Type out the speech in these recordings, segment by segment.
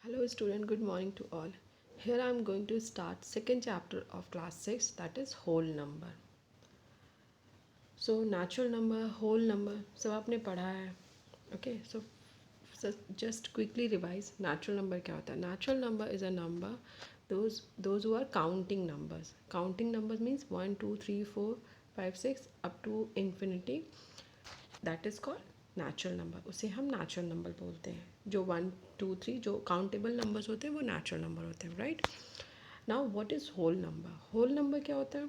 Hello student, good morning to all. Here I am going to start second chapter of class 6, that is whole number. So natural number, whole number सब आपने पढ़ा है. Okay, so just quickly revise. Natural number क्या होता है? Natural number is a number those who are counting numbers. Counting numbers means 1 2 3 4 5 6 up to infinity. That is called natural number. उसे हम natural number बोलते हैं. जो 1 2 3 जो काउंटेबल नंबर्स होते हैं वो नेचुरल नंबर होते हैं, right. Now what is whole number? Whole number क्या होता है?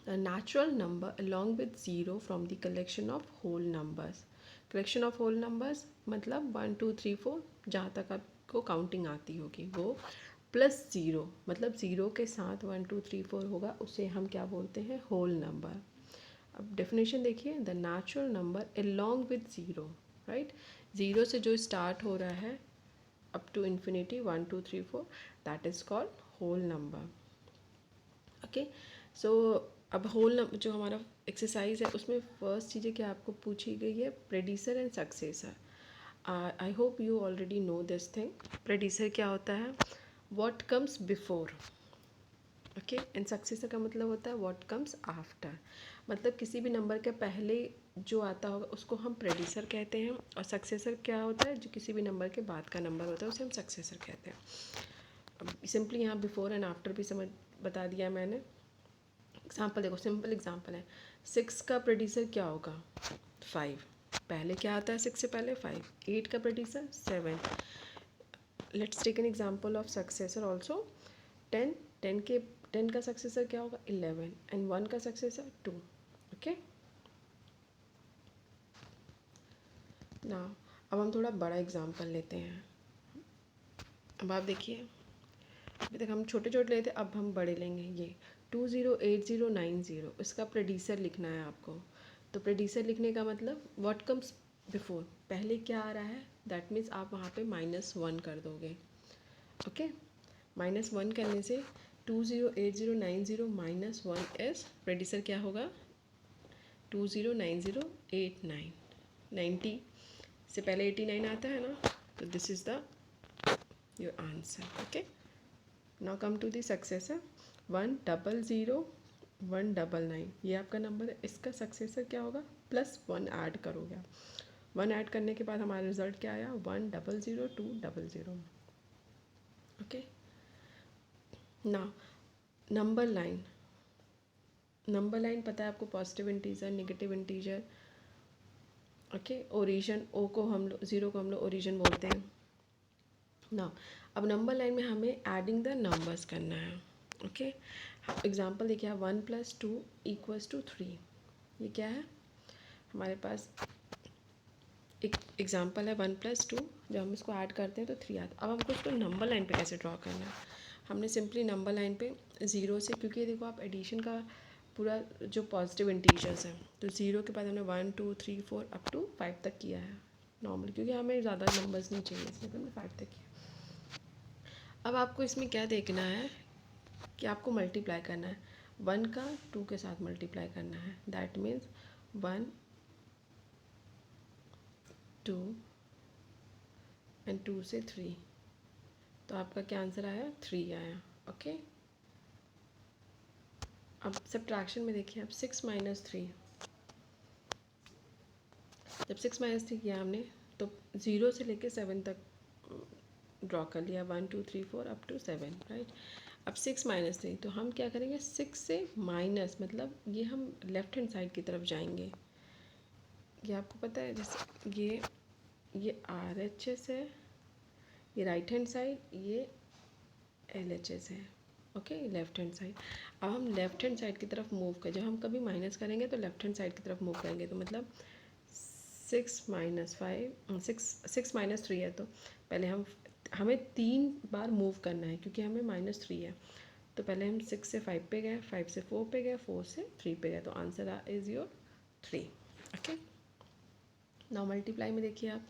A natural number along with zero from the collection of whole numbers. Collection of whole numbers मतलब 1 2 3 4 जहाँ तक आपको काउंटिंग आती होगी वो, प्लस ज़ीरो मतलब ज़ीरो के साथ 1 2 3 4 होगा, उसे हम क्या बोलते हैं? Whole number. अब डेफिनेशन देखिए, the natural number along with zero, right. Zero से जो स्टार्ट हो रहा है up to infinity 1 2 3 4, that is called whole number. Okay. So अब होल नंबर जो हमारा एक्सरसाइज है उसमें फर्स्ट चीज़ें क्या आपको पूछी गई है? प्रेडिसर and successor. I hope you already know this thing. प्रेडिसर क्या होता है? What comes before. Okay. And successor का मतलब होता है व्हाट कम्स आफ्टर. मतलब किसी भी नंबर के पहले जो आता होगा उसको हम प्रेडिसर कहते हैं, और सक्सेसर क्या होता है? जो किसी भी नंबर के बाद का नंबर होता है उसे हम सक्सेसर कहते हैं. अब सिंपली यहाँ बिफोर एंड आफ्टर भी समझ बता दिया मैंने. एग्जाम्पल देखो, सिंपल एग्जाम्पल है. 6 का प्रेडिसर क्या होगा? 5. पहले क्या आता है 6 से पहले? 5. 8 का predecessor 7. Let's take an example of successor also. 10. 10 का सक्सेसर क्या होगा? 11. एंड 1 का सक्सेसर 2. ओके. ना अब हम थोड़ा बड़ा एग्जाम्पल लेते हैं. अब आप देखिए, अभी तक हम छोटे छोटे लेते, अब हम बड़े लेंगे. ये 208090, इसका प्रेडिसर लिखना है आपको. तो प्रेडिसर लिखने का मतलब व्हाट कम्स बिफोर, पहले क्या आ रहा है, दैट मीन्स आप वहाँ पे -1 कर दोगे. ओके. -1 करने से 208090 -1 इज प्रेडिसर क्या होगा? 209089. 90 से पहले 89 आता है ना, तो this is the your answer. Okay. Now come to the successor. 100 199, ये आपका नंबर है. इसका सक्सेसर क्या होगा? +1 ऐड करोगे. 1 ऐड करने के बाद हमारा रिजल्ट क्या आया? 100200. Okay. Now number line. Number line पता है आपको? Positive integer, negative integer. Okay. Origin, O को हम लोग, ज़ीरो को हम लोग ओरिजिन बोलते हैं. ना अब नंबर लाइन में हमें एडिंग द नंबर्स करना है. ओके. एग्जाम्पल देखिए, 1 + 2 = 3. ये क्या है? हमारे पास एक एग्जाम्पल है 1 + 2. जब हम इसको ऐड करते हैं तो 3 आता है. अब हमको इसको नंबर लाइन पे कैसे ड्रॉ करना है? हमने सिंपली नंबर लाइन पे ज़ीरो से, क्योंकि ये देखो आप एडिशन का पूरा जो पॉजिटिव इंटीजर्स हैं, तो ज़ीरो के बाद हमने 1 2 3 4 अप टू 5 तक किया है नॉर्मल, क्योंकि हमें ज़्यादा नंबर्स नहीं चाहिए, इसलिए हमने 5 तक किया. अब आपको इसमें क्या देखना है कि आपको मल्टीप्लाई करना है. 1 का 2 के साथ मल्टीप्लाई करना है. दैट मीन्स 1 2 एंड 2 से 3. तो आपका क्या आंसर आया? 3 आया. ओके. अब सब्ट्रैक्शन में देखिए आप, 6 - 3. जब 6 - 3 किया हमने तो 0 से लेके 7 तक ड्रॉ कर लिया. 1 2 3 4 अप टू 7, राइट. अब 6 - 3, तो हम क्या करेंगे? 6 से माइनस, मतलब ये हम लेफ्ट हैंड साइड की तरफ जाएंगे. ये आपको पता है, जैसे ये RHS है, ये राइट हैंड साइड, ये LHS है. ओके. Left hand side. अब हम लेफ्ट हैंड साइड की तरफ मूव करें. जब हम कभी माइनस करेंगे तो लेफ्ट हैंड साइड की तरफ मूव करेंगे. तो मतलब 6 - 5 6 - 3 है, तो पहले हमें 3 बार मूव करना है, क्योंकि हमें -3 है. तो पहले हम 6 से 5 पे गए, 5 से 4 पे गए, 4 से 3 पे गए. तो answer is your 3. Okay. Now multiply में देखिए आप,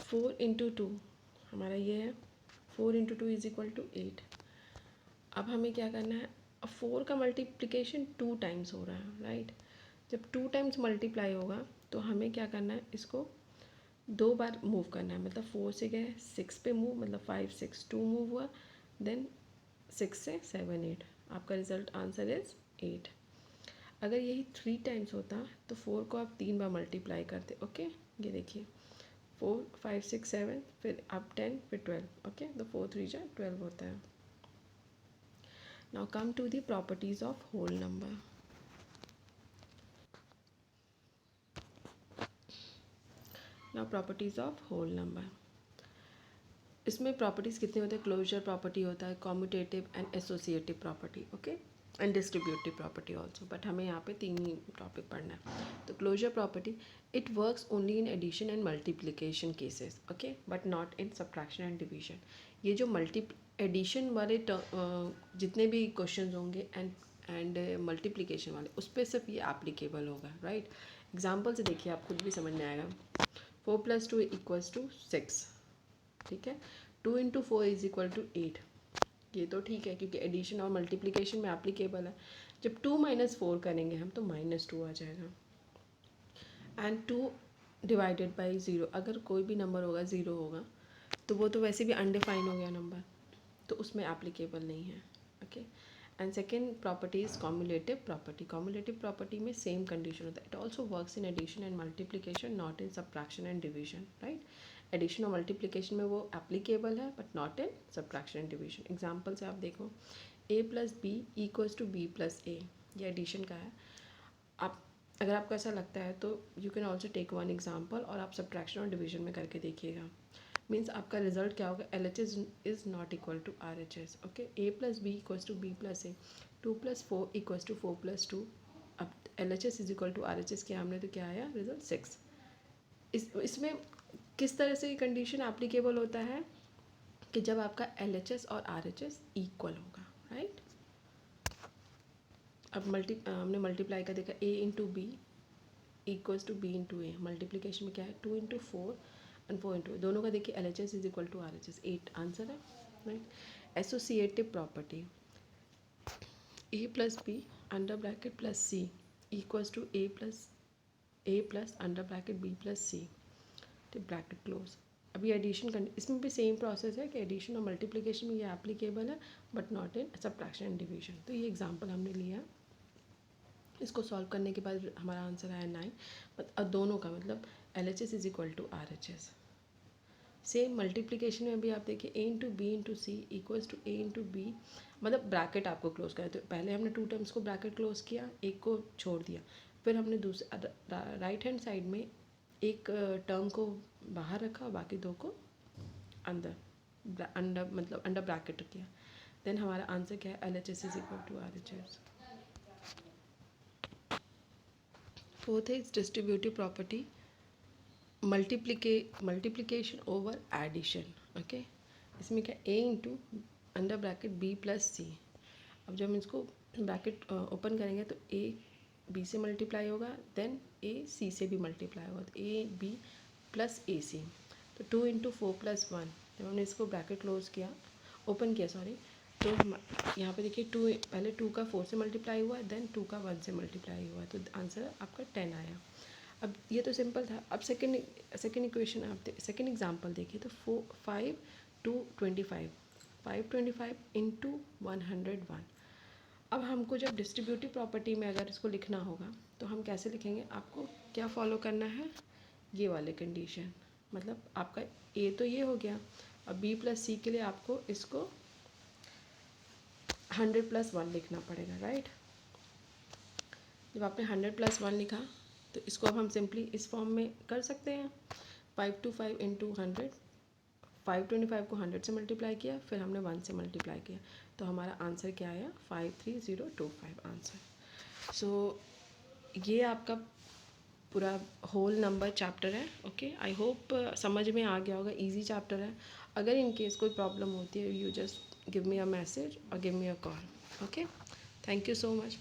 4 × 2 हमारा ये है. 4 × 2 = 8. अब हमें क्या करना है? अब 4 का मल्टीप्लिकेशन 2 टाइम्स हो रहा है, राइट. जब 2 टाइम्स मल्टीप्लाई होगा तो हमें क्या करना है? इसको दो बार मूव करना है, मतलब 4 से गए 6 पे मूव, मतलब 5 6 2 मूव हुआ, देन 6 से 7 8, आपका रिजल्ट आंसर इज़ 8। अगर यही 3 टाइम्स होता तो 4 को आप 3 बार मल्टीप्लाई करते। ओके, ये देखिए 4 5 6 7, फिर आप 10, फिर 12। ओके, तो 4 3 जा 12 होता है। Now come to the properties of whole number. Now properties of whole number, इसमें प्रॉपर्टीज़ कितने होते हैं? क्लोजर प्रॉपर्टी होता है, commutative and associative property, okay, and distributive property also, but हमें यहाँ पे 3 ही टॉपिक पढ़ना है। तो closure property, it works only in addition and multiplication cases, okay, but not in subtraction and division. ये जो एडिशन वाले जितने भी क्वेश्चन होंगे एंड मल्टीप्लिकेशन वाले, उस पर सिर्फ ये एप्लीकेबल होगा, राइट। एग्जाम्पल से देखिए, आप खुद भी समझ में आएगा। 4 + 2 = 6, ठीक है। 2 × 4 = 8, ये तो ठीक है क्योंकि एडिशन और मल्टीप्लिकेशन में एप्लीकेबल है। जब 2 - 4 करेंगे हम तो -2 आ जाएगा। एंड 2 डिवाइडेड बाई 0, अगर कोई भी नंबर होगा 0 होगा तो वो तो वैसे भी अनडिफाइन हो गया नंबर, तो उसमें एप्लीकेबल नहीं है, okay. And second property is commutative property. Commutative property में सेम कंडीशन होता है, it also works in addition and multiplication, not in subtraction and division, right. Addition और मल्टीप्लिकेशन में वो एप्लीकेबल है but not in subtraction and division. Example से आप देखो, a + b = b + a, ये एडिशन का है। आप अगर आपको ऐसा लगता है तो you can also take one example और आप सब्ट्रैक्शन और डिवीजन में करके देखिएगा। मीन्स आपका रिजल्ट क्या होगा? LHS is not equal to RHS, okay. a + b = b + a, 2 + 4 = 4 + 2। अब LHS is equal to RHS किया हमने तो क्या आया रिजल्ट? 6। इसमें किस तरह से ये कंडीशन एप्लीकेबल होता है कि जब आपका LHS और RHS इक्वल होगा, राइट। अब हमने मल्टीप्लाई का देखा, a × b = b × a। Multiplication में क्या है? 2 × 4 एंड 4 × दोनों का देखिए LHS is equal to RHS, 8 answer है, right. Associative property, a + b + c = a + b + c, तो ब्रैकेट क्लोज। अभी एडिशन इसमें भी सेम प्रोसेस है कि एडिशन और मल्टीप्लिकेशन में ये एप्लीकेबल है but not in subtraction and division. तो ये एग्जांपल हमने लिया, इसको सॉल्व करने के बाद हमारा आंसर आया 9। बट दोनों का मतलब LHS is equal to RHS। Same multiplication में भी आप देखिए, a × b × c = a × b, मतलब ब्रैकेट आपको क्लोज करा। तो पहले हमने 2 टर्म्स को ब्रैकेट क्लोज किया, एक को छोड़ दिया, फिर हमने दूसरे राइट हैंड साइड में एक टर्म को बाहर रखा और बाकी 2 को अंडर मतलब अंडर ब्रैकेट किया। देन हमारा आंसर क्या है? LHS is equal to RHS। Fourth है distributive property, multiplication over addition, okay. इसमें क्या? a × under bracket b + c। अब जब हम इसको ब्रैकेट ओपन करेंगे तो a b से मल्टीप्लाई होगा, देन a c से भी मल्टीप्लाई होगा, तो a b + ac। तो 2 × 4 + 1, जब हमने इसको ब्रैकेट क्लोज किया, ओपन किया सॉरी, तो यहाँ पे देखिए 2, पहले 2 का 4 से मल्टीप्लाई हुआ, देन 2 का 1 से मल्टीप्लाई हुआ, तो आंसर आपका 10 आया। अब ये तो सिंपल था। अब सेकेंड इक्वेशन आप सेकेंड एग्जांपल देखिए, तो 5 × 25, 525 × 101। अब हमको जब डिस्ट्रीब्यूटिव प्रॉपर्टी में अगर इसको लिखना होगा तो हम कैसे लिखेंगे? आपको क्या फॉलो करना है? ये वाले कंडीशन, मतलब आपका a तो ये हो गया, अब b + c के लिए आपको इसको 100 + 1 लिखना पड़ेगा, राइट। जब आपने 100 + 1 लिखा तो इसको अब हम सिंपली इस फॉर्म में कर सकते हैं, 525 × 100, 525 को 100 से मल्टीप्लाई किया, फिर हमने 1 से मल्टीप्लाई किया, तो हमारा आंसर क्या आया? 53025 आंसर। सो ये आपका पूरा होल नंबर चैप्टर है, ओके। आई होप समझ में आ गया होगा, इजी चैप्टर है। अगर इन केस कोई प्रॉब्लम होती है, you just give me a message और give me a call, okay. Thank you so much.